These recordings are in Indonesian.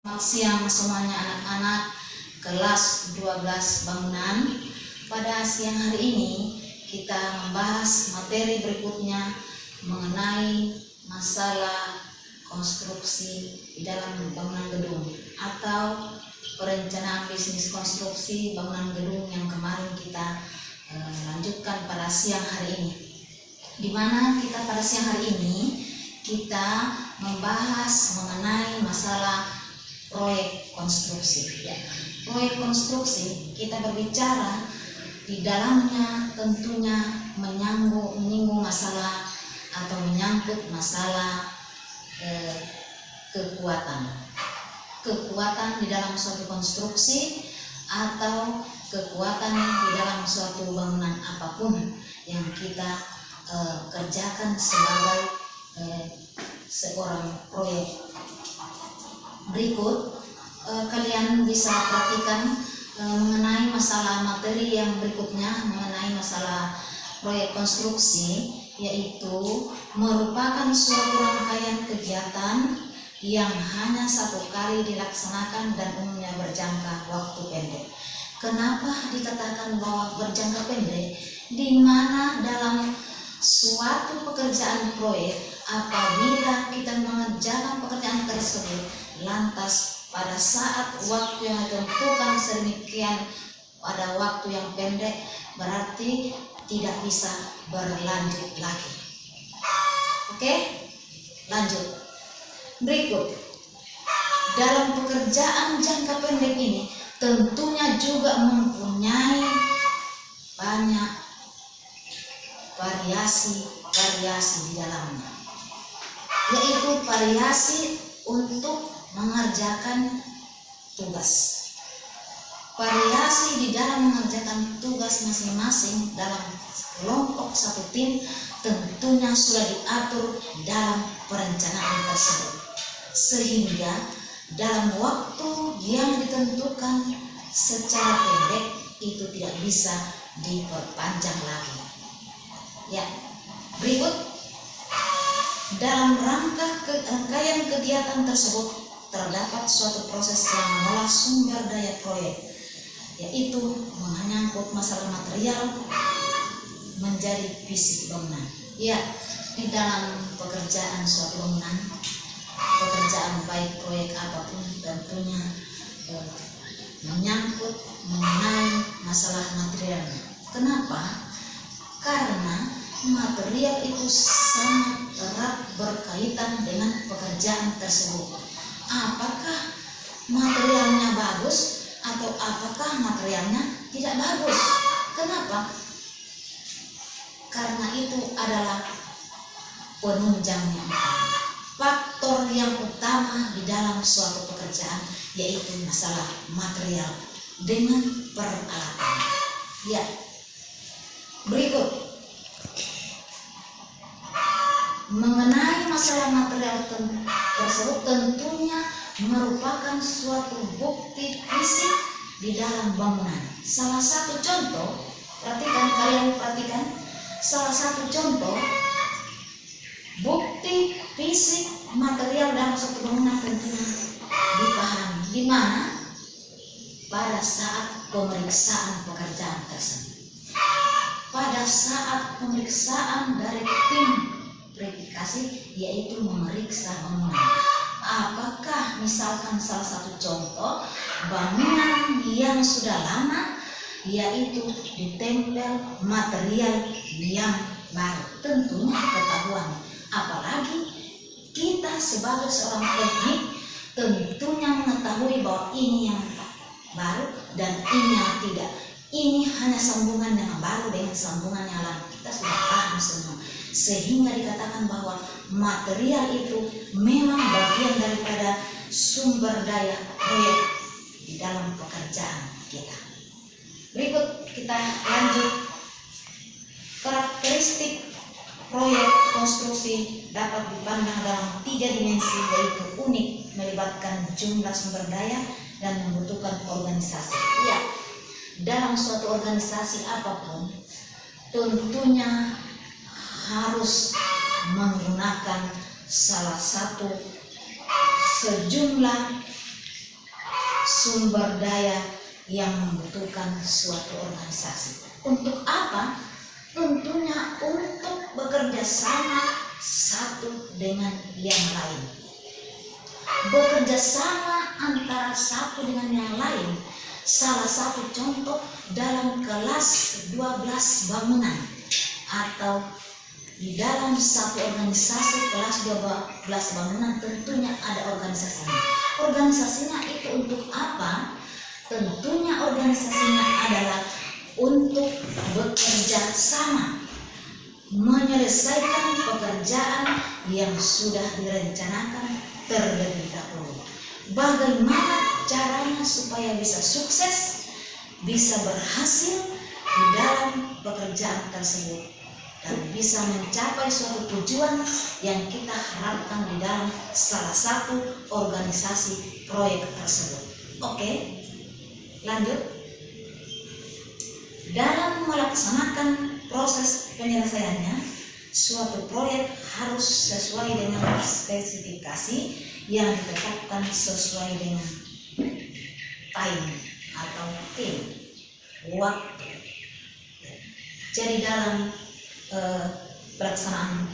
Selamat siang semuanya anak-anak kelas 12 bangunan. Pada siang hari ini kita membahas materi berikutnya mengenai masalah konstruksi di dalam bangunan gedung atau perencanaan bisnis konstruksi bangunan gedung yang kemarin kita lanjutkan pada siang hari ini. Di mana kita pada siang hari ini kita membahas mengenai masalah proyek konstruksi. Proyek konstruksi kita berbicara di dalamnya tentunya menyinggung masalah atau menyangkut masalah kekuatan di dalam suatu konstruksi atau kekuatan di dalam suatu bangunan apapun yang kita kerjakan sebagai seorang proyek. Berikut kalian bisa perhatikan mengenai masalah materi yang berikutnya mengenai masalah proyek konstruksi, yaitu merupakan suatu rangkaian kegiatan yang hanya satu kali dilaksanakan dan umumnya berjangka waktu pendek. Kenapa dikatakan bahwa berjangka pendek? Di mana dalam suatu pekerjaan proyek, apabila kita mengerjakan pekerjaan tersebut lantas pada saat waktu yang ditentukan sedemikian pada waktu yang pendek, berarti tidak bisa berlanjut lagi. Oke, lanjut. Berikut, dalam pekerjaan jangka pendek ini tentunya juga mempunyai banyak variasi di dalamnya, yaitu variasi untuk mengerjakan tugas. Variasi di dalam mengerjakan tugas masing-masing dalam kelompok satu tim tentunya sudah diatur dalam perencanaan tersebut, sehingga dalam waktu yang ditentukan secara pendek itu tidak bisa diperpanjang lagi. Ya, berikut, dalam rangkaian kegiatan tersebut terdapat suatu proses yang mengolah sumber daya proyek, yaitu menyangkut masalah material menjadi fisik bangunan. Ya, di dalam pekerjaan suatu bangunan, pekerjaan baik proyek apapun tentunya menyangkut mengenai masalah materialnya. Kenapa? Karena material itu sangat erat berkaitan dengan pekerjaan tersebut. Apakah materialnya bagus atau apakah materialnya tidak bagus? Kenapa? Karena itu adalah penunjangnya. Faktor yang utama di dalam suatu pekerjaan yaitu masalah material dengan peralatan. Ya, berikut. Mengenai masalah material tersebut tentunya merupakan suatu bukti fisik di dalam bangunan. Salah satu contoh, perhatikan, salah satu contoh bukti fisik material dalam suatu bangunan tentunya dipahami di mana pada saat pemeriksaan pekerjaan tersebut. Pada saat pemeriksaan dari tim verifikasi, yaitu memeriksa bangunan. Apakah misalkan salah satu contoh bangunan yang sudah lama yaitu ditempel material yang baru, tentunya ketahuan. Apalagi kita sebagai seorang teknik tentunya mengetahui bahwa ini yang baru dan ini yang tidak. Ini hanya sambungan yang baru dengan sambungan yang lama. Kita sudah paham semua. Sehingga dikatakan bahwa material itu memang bagian daripada sumber daya proyek di dalam pekerjaan kita. Berikut kita lanjut. Karakteristik proyek konstruksi dapat dipandang dalam 3 dimensi, yaitu unik, melibatkan jumlah sumber daya, dan membutuhkan organisasi. Ya, dalam suatu organisasi apapun tentunya harus menggunakan salah satu sejumlah sumber daya yang membutuhkan suatu organisasi. Untuk apa? Tentunya untuk bekerja sama satu dengan yang lain. Bekerja sama antara satu dengan yang lain. Salah satu contoh dalam kelas 12 bangunan atau di dalam satu organisasi kelas 12 bangunan tentunya ada organisasinya. Organisasinya itu untuk apa? Tentunya organisasinya adalah untuk bekerja sama, menyelesaikan pekerjaan yang sudah direncanakan terlebih dahulu. Bagaimana caranya supaya bisa sukses, bisa berhasil di dalam pekerjaan tersebut, dan bisa mencapai suatu tujuan yang kita harapkan di dalam salah satu organisasi proyek tersebut. Oke, lanjut. Dalam melaksanakan proses penyelesaiannya, suatu proyek harus sesuai dengan spesifikasi yang ditetapkan sesuai dengan time atau waktu. Jadi dalam pelaksanaan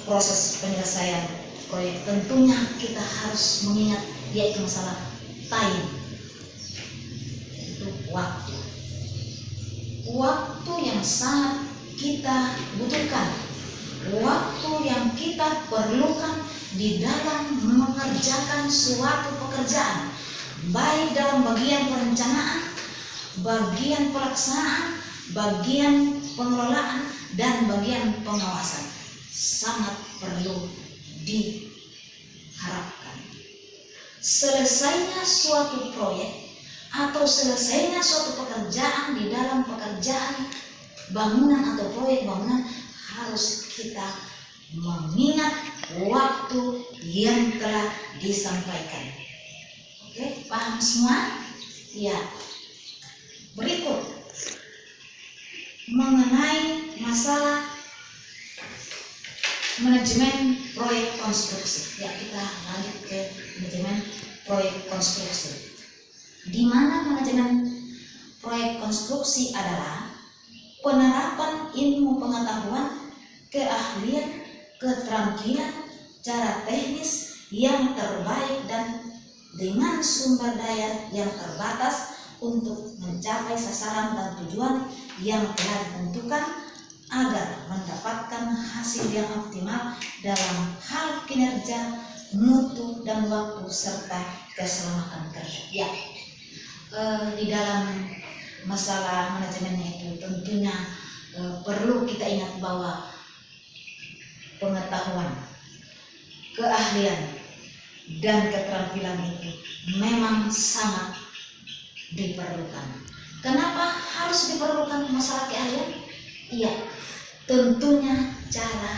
proses penyelesaian proyek tentunya kita harus mengingat yaitu masalah time, itu waktu. Waktu yang sangat kita butuhkan, waktu yang kita perlukan di dalam mengerjakan suatu pekerjaan, baik dalam bagian perencanaan, bagian pelaksanaan, bagian pengelolaan, dan bagian pengawasan, sangat perlu diharapkan. Selesainya suatu proyek atau selesainya suatu pekerjaan di dalam pekerjaan bangunan atau proyek bangunan harus kita mengingat waktu yang telah disampaikan. Oke, paham semua? Ya. Berikut mengenai masalah manajemen proyek konstruksi. Ya, kita lanjut ke manajemen proyek konstruksi. Di mana manajemen proyek konstruksi adalah penerapan ilmu pengetahuan, keahlian, keterampilan, cara teknis yang terbaik dan dengan sumber daya yang terbatas untuk mencapai sasaran dan tujuan yang telah ditentukan agar mendapatkan hasil yang optimal dalam hal kinerja, mutu, dan waktu serta keselamatan kerja. Ya, di dalam masalah manajemennya itu tentunya perlu kita ingat bahwa pengetahuan, keahlian, dan keterampilan itu memang sangat diperlukan. Kenapa harus diperlukan masalah keahlian? Iya, tentunya cara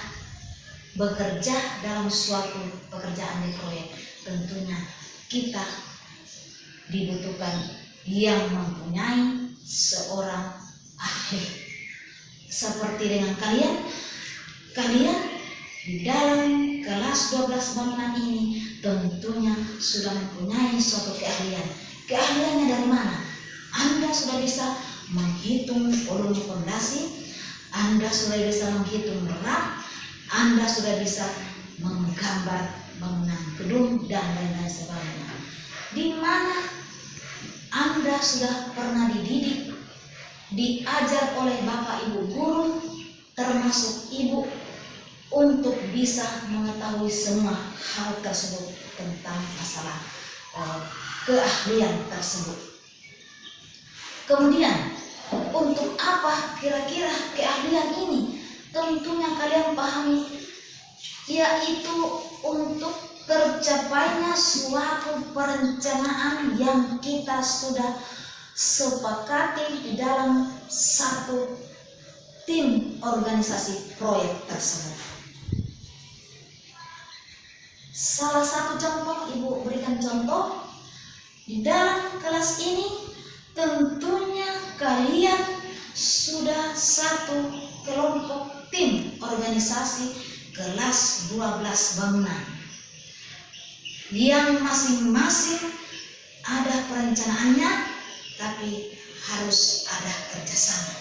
bekerja dalam suatu pekerjaan di proyek tentunya kita dibutuhkan yang mempunyai seorang ahli. Seperti dengan kalian di dalam kelas 12 bangunan ini tentunya sudah mempunyai suatu keahlian. Keahliannya dari mana? Anda sudah bisa menghitung volume fondasi, Anda sudah bisa menghitung rak, Anda sudah bisa menggambar bangunan gedung dan lain-lain sebagainya. Di mana Anda sudah pernah dididik, diajar oleh Bapak Ibu guru, termasuk Ibu, untuk bisa mengetahui semua hal tersebut tentang masalah keahlian tersebut. Kemudian, untuk apa kira-kira keahlian ini? Tentunya kalian pahami, yaitu untuk tercapainya suatu perencanaan yang kita sudah sepakati di dalam satu tim organisasi proyek tersebut. Salah satu contoh, Ibu berikan contoh. Di dalam kelas ini tentunya kalian sudah satu kelompok tim organisasi kelas 12 bangunan yang masing-masing ada perencanaannya, tapi harus ada kerjasama.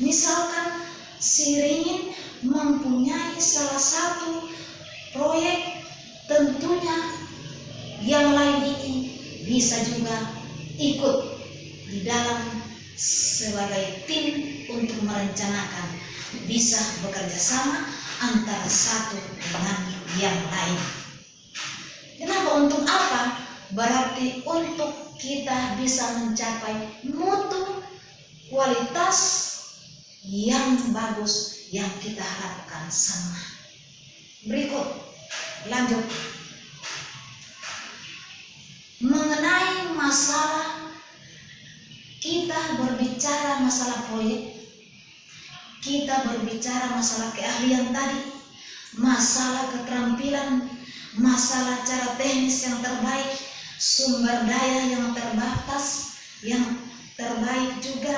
Misalkan si Ringin mempunyai salah satu proyek, tentunya yang lain ini bisa juga ikut di dalam sebagai tim untuk merencanakan, bisa bekerja sama antara satu dengan yang lain. Kenapa? Untuk apa? Berarti untuk kita bisa mencapai mutu kualitas yang bagus yang kita harapkan sama. Berikut, lanjut. Mengenai masalah, kita berbicara masalah proyek, kita berbicara masalah keahlian tadi, masalah keterampilan, masalah cara teknis yang terbaik, sumber daya yang terbatas, yang terbaik juga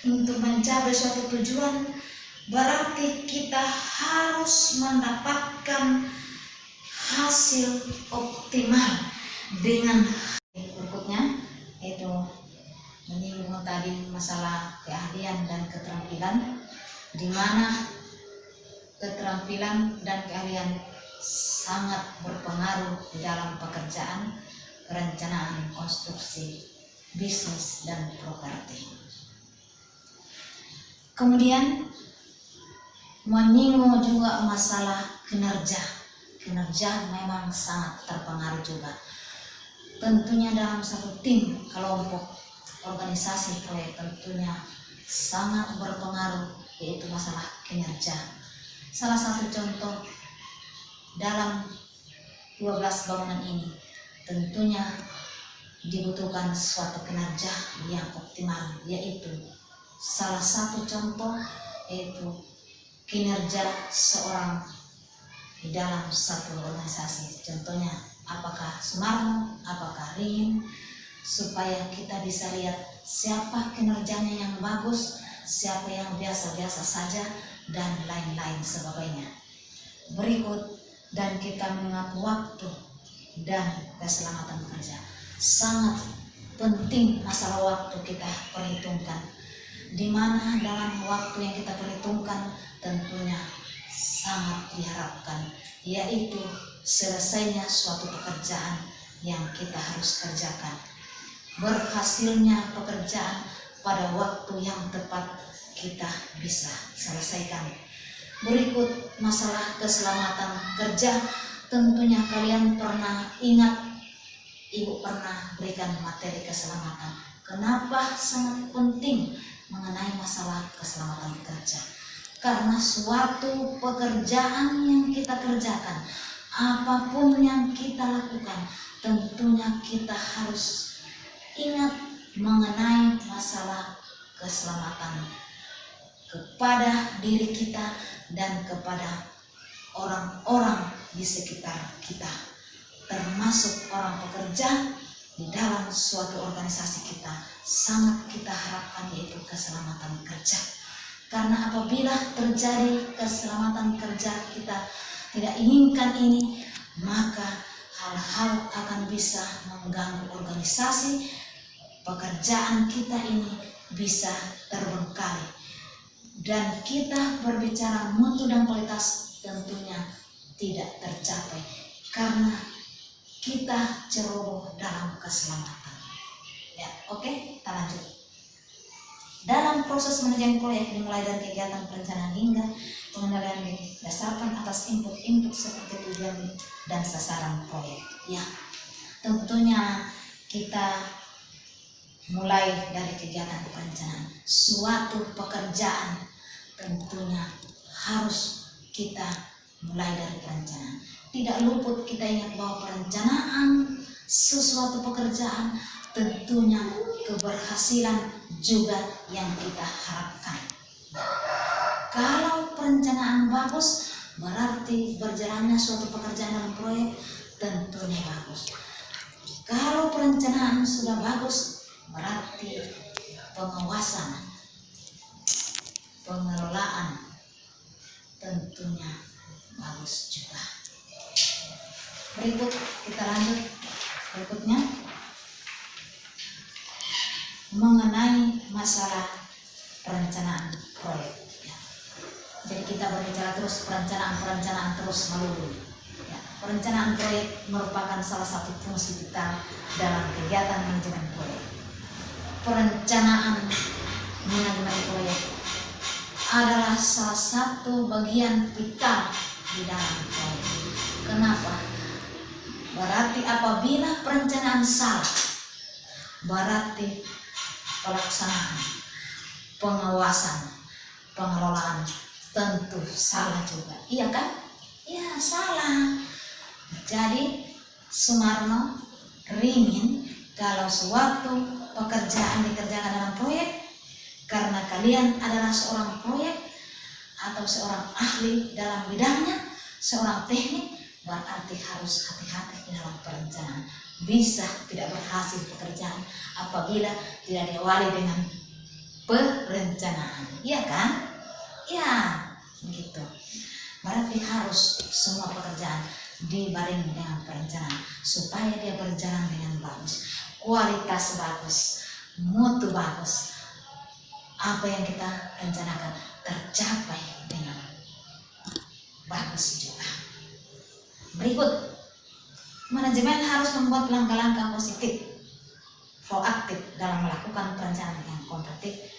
untuk mencapai suatu tujuan. Berarti kita harus mendapatkan hasil optimal dengan berikutnya, yaitu menyinggung tadi masalah keahlian dan keterampilan, di mana keterampilan dan keahlian sangat berpengaruh di dalam pekerjaan, perencanaan, konstruksi, bisnis, dan properti. Kemudian menyinggung juga masalah kinerja. Kinerja memang sangat terpengaruh juga. Tentunya dalam satu tim, kelompok, organisasi, proyek tentunya sangat berpengaruh, yaitu masalah kinerja. Salah satu contoh dalam 12 bangunan ini tentunya dibutuhkan suatu kinerja yang optimal, yaitu salah satu contoh yaitu kinerja seorang di dalam satu organisasi. Contohnya apakah Sumarno, apakah Ringin, supaya kita bisa lihat siapa kinerjanya yang bagus, siapa yang biasa-biasa saja, dan lain-lain sebagainya. Berikut, dan kita mengingat waktu dan keselamatan kerja. Sangat penting masalah waktu kita perhitungkan, di mana dalam waktu yang kita perhitungkan tentunya sangat diharapkan, yaitu selesainya suatu pekerjaan yang kita harus kerjakan, berhasilnya pekerjaan pada waktu yang tepat kita bisa selesaikan. Berikut masalah keselamatan kerja, tentunya kalian pernah ingat, Ibu pernah berikan materi keselamatan. Kenapa sangat penting mengenai masalah keselamatan kerja? Karena suatu pekerjaan yang kita kerjakan, apapun yang kita lakukan, tentunya kita harus ingat mengenai masalah keselamatan kepada diri kita dan kepada orang-orang di sekitar kita, termasuk orang pekerja di dalam suatu organisasi kita. Sangat kita harapkan yaitu keselamatan kerja. Karena apabila terjadi keselamatan kerja kita tidak inginkan ini, maka hal-hal akan bisa mengganggu organisasi, pekerjaan kita ini bisa terbengkalai. Dan kita berbicara mutu dan kualitas tentunya tidak tercapai karena kita ceroboh dalam keselamatan. Ya, oke, kita lanjut. Dalam proses manajemen proyek dimulai dari kegiatan perencanaan hingga pengendalian didasarkan atas input-input seperti tujuan dan sasaran proyek. Ya, tentunya kita mulai dari kegiatan perencanaan. Suatu pekerjaan tentunya harus kita mulai dari perencanaan. Tidak luput kita ingat bahwa perencanaan sesuatu pekerjaan tentunya keberhasilan juga yang kita harapkan. Kalau perencanaan bagus, berarti berjalannya suatu pekerjaan dalam proyek tentunya bagus. Kalau perencanaan sudah bagus, berarti pengawasan, pengelolaan tentunya bagus juga. Berikut kita lanjut berikutnya. mengenai masalah perencanaan proyek. Ya. Jadi kita berbicara terus perencanaan terus melulu. Ya. Perencanaan proyek merupakan salah satu fungsi kita dalam kegiatan manajemen proyek. Perencanaan manajemen proyek adalah salah satu bagian vital di dalam proyek. Kenapa? Berarti apabila perencanaan salah, berarti pelaksanaan, pengawasan, pengelolaan tentu salah juga. Iya kan? Ya salah. Jadi Sumarno ringin kalau suatu pekerjaan dikerjakan dalam proyek karena kalian adalah seorang proyek atau seorang ahli dalam bidangnya, seorang teknik, berarti harus hati-hati di dalam perencanaan. Bisa tidak berhasil pekerjaan apabila tidak diawali dengan perencanaan. Iya kan? Ya, begitu. Berarti harus semua pekerjaan dibarengi dengan perencanaan supaya dia berjalan dengan bagus, kualitas bagus, mutu bagus. Apa yang kita rencanakan tercapai dengan bagus juga. Berikut, manajemen harus membuat langkah-langkah positif, proaktif dalam melakukan perencanaan yang kompetitif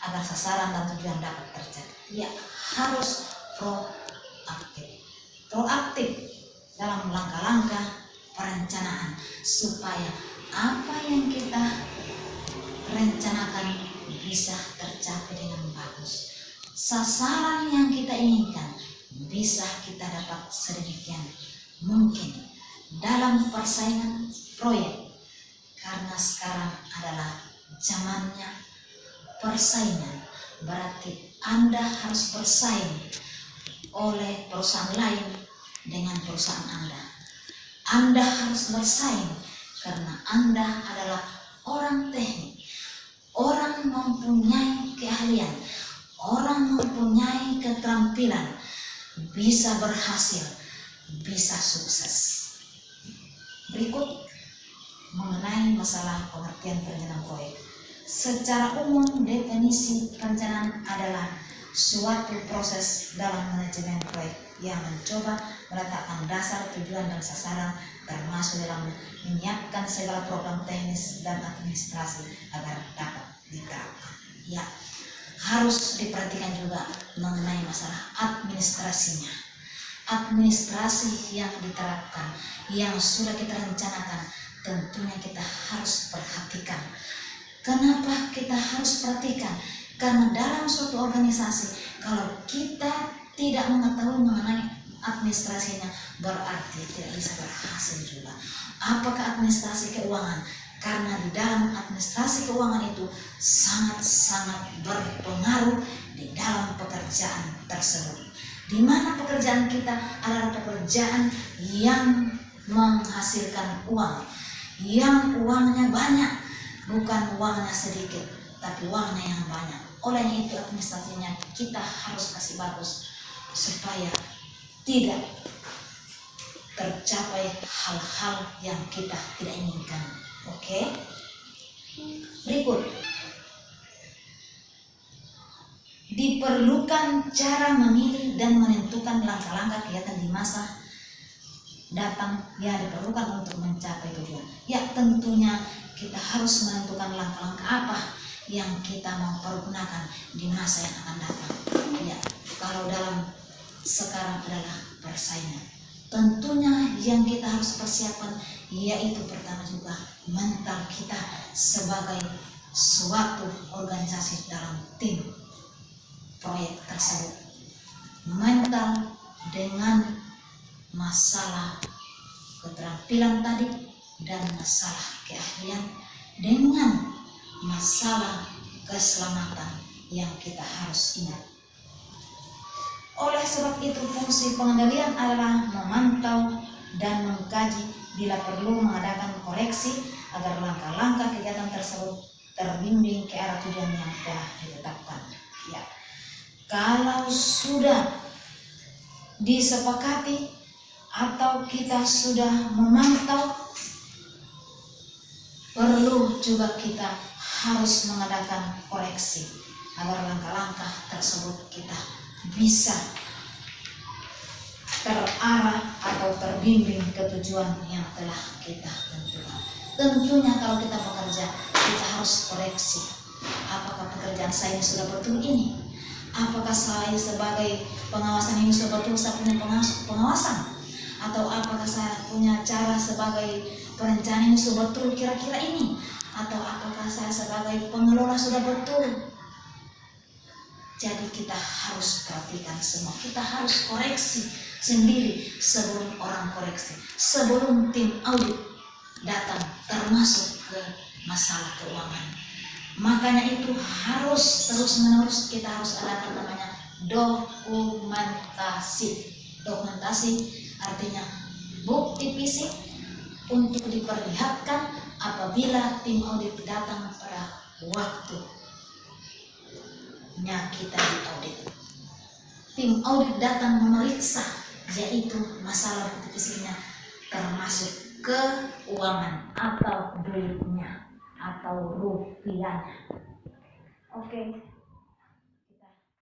agar sasaran dan tujuan dapat tercapai. Ya, harus proaktif dalam langkah-langkah perencanaan supaya apa yang kita rencanakan bisa tercapai dengan bagus. Sasaran yang kita inginkan bisa kita dapat sedemikian mungkin dalam persaingan proyek, karena sekarang adalah zamannya persaingan. Berarti Anda harus bersaing oleh perusahaan lain dengan perusahaan Anda. Anda harus bersaing karena Anda adalah orang teknik, orang mempunyai keahlian, orang mempunyai keterampilan, bisa berhasil, bisa sukses. Berikut mengenai masalah pengertian perencanaan proyek. Secara umum, definisi perencanaan adalah suatu proses dalam manajemen proyek yang mencoba meletakkan dasar, tujuan, dan sasaran, termasuk dalam menyiapkan segala program teknis dan administrasi agar dapat diterapkan. Ya, harus diperhatikan juga mengenai masalah administrasinya. Administrasi yang diterapkan, yang sudah kita rencanakan, tentunya kita harus perhatikan. Kenapa kita harus perhatikan? Karena dalam suatu organisasi, kalau kita tidak mengetahui mengenai administrasinya, berarti tidak bisa berhasil juga. Apakah administrasi keuangan? Karena di dalam administrasi keuangan itu sangat-sangat berpengaruh di dalam pekerjaan tersebut. Di mana pekerjaan kita adalah pekerjaan yang menghasilkan uang, yang uangnya banyak, bukan uangnya sedikit, tapi uangnya yang banyak. Oleh itu administrasinya kita harus kasih bagus supaya tidak tercapai hal-hal yang kita tidak inginkan. Oke. Berikut, diperlukan cara memilih dan menentukan langkah-langkah kegiatan di masa datang yang diperlukan untuk mencapai tujuan. Ya, tentunya kita harus menentukan langkah-langkah apa yang kita mau pergunakan di masa yang akan datang. Ya, kalau dalam sekarang adalah persaingan, tentunya yang kita harus persiapkan yaitu pertama juga mental kita sebagai suatu organisasi dalam tim proyek tersebut. Mental dengan masalah keterampilan tadi dan masalah keahlian dengan masalah keselamatan yang kita harus ingat. Oleh sebab itu, fungsi pengendalian adalah memantau dan mengkaji, bila perlu mengadakan koreksi agar langkah-langkah kegiatan tersebut terbimbing ke arah tujuan yang telah ditetapkan. Ya, kalau sudah disepakati atau kita sudah memantau perlu juga kita harus mengadakan koreksi agar langkah-langkah tersebut kita bisa terarah atau terbimbing ke tujuan yang telah kita tentukan. Tentunya kalau kita bekerja, kita harus koreksi. Apakah pekerjaan saya ini sudah betul ini? Apakah saya sebagai pengawasan ini sudah betul saya punya pengawasan? Atau apakah saya punya cara sebagai perencana ini sudah betul kira-kira ini? Atau apakah saya sebagai pengelola sudah betul? Jadi kita harus perhatikan semua. Kita harus koreksi sendiri sebelum orang koreksi. Sebelum tim audit datang termasuk ke masalah keuangan. Makanya itu harus terus-menerus kita harus adakan namanya dokumentasi. Dokumentasi artinya bukti fisik untuk diperlihatkan apabila tim audit datang pada waktunya kita diaudit. Tim audit datang memeriksa, yaitu masalah bukti fisiknya termasuk keuangan atau duitnya atau rupiahnya. Oke.